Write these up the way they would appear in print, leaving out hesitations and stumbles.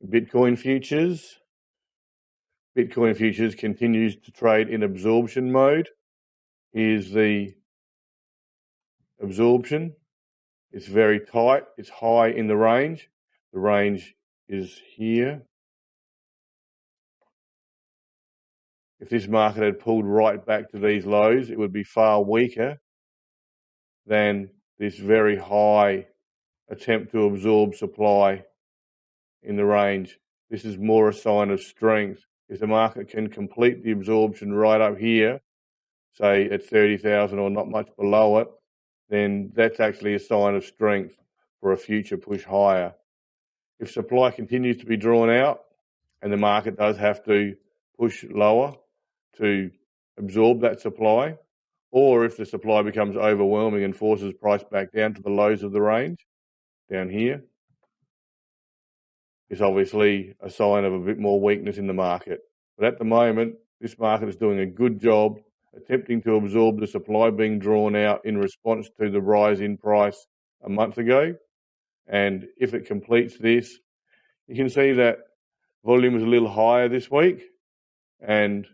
Bitcoin futures. Bitcoin futures continues to trade in absorption mode. Here's the absorption. It's very tight. It's high in the range. The range is here. If this market had pulled right back to these lows, it would be far weaker than this very high attempt to absorb supply in the range. This is more a sign of strength. If the market can complete the absorption right up here, say at 30,000 or not much below it, then that's actually a sign of strength for a future push higher. If supply continues to be drawn out and the market does have to push lower to absorb that supply, or if the supply becomes overwhelming and forces price back down to the lows of the range, down here, is obviously a sign of a bit more weakness in the market. But at the moment, this market is doing a good job attempting to absorb the supply being drawn out in response to the rise in price a month ago. And if it completes this, you can see that volume is a little higher this week and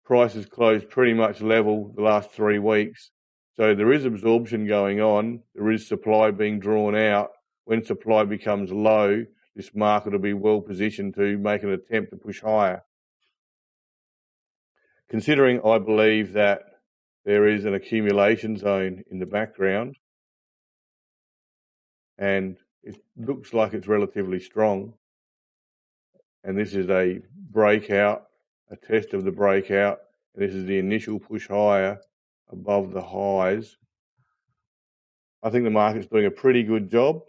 prices closed pretty much level the last 3 weeks. So there is absorption going on. There is supply being drawn out. When supply becomes low, this market will be well positioned to make an attempt to push higher. Considering I believe that there is an accumulation zone in the background and it looks like it's relatively strong, and this is a breakout, a test of the breakout, and this is the initial push higher above the highs. I think the market's doing a pretty good job.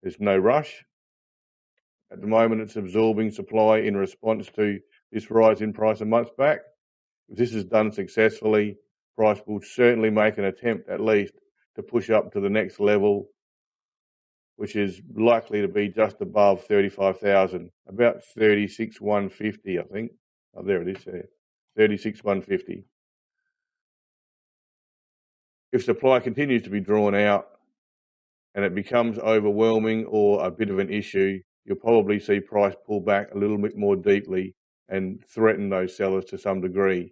There's no rush. At the moment, it's absorbing supply in response to this rise in price a month back. If this is done successfully, price will certainly make an attempt at least to push up to the next level, which is likely to be just above 35,000, about 36,150, I think. Oh, there it is there, 36,150. If supply continues to be drawn out and it becomes overwhelming or a bit of an issue, you'll probably see price pull back a little bit more deeply and threaten those sellers to some degree.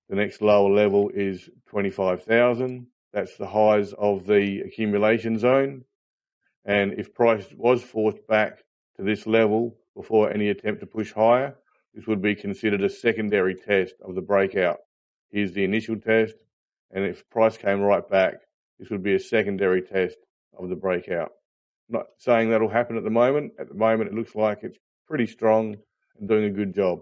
The next lower level is 25,000. That's the highs of the accumulation zone. And if price was forced back to this level before any attempt to push higher, this would be considered a secondary test of the breakout. Here's the initial test, and if price came right back, this would be a secondary test of the breakout. Not saying that'll happen at the moment. At the moment, it looks like it's pretty strong and doing a good job.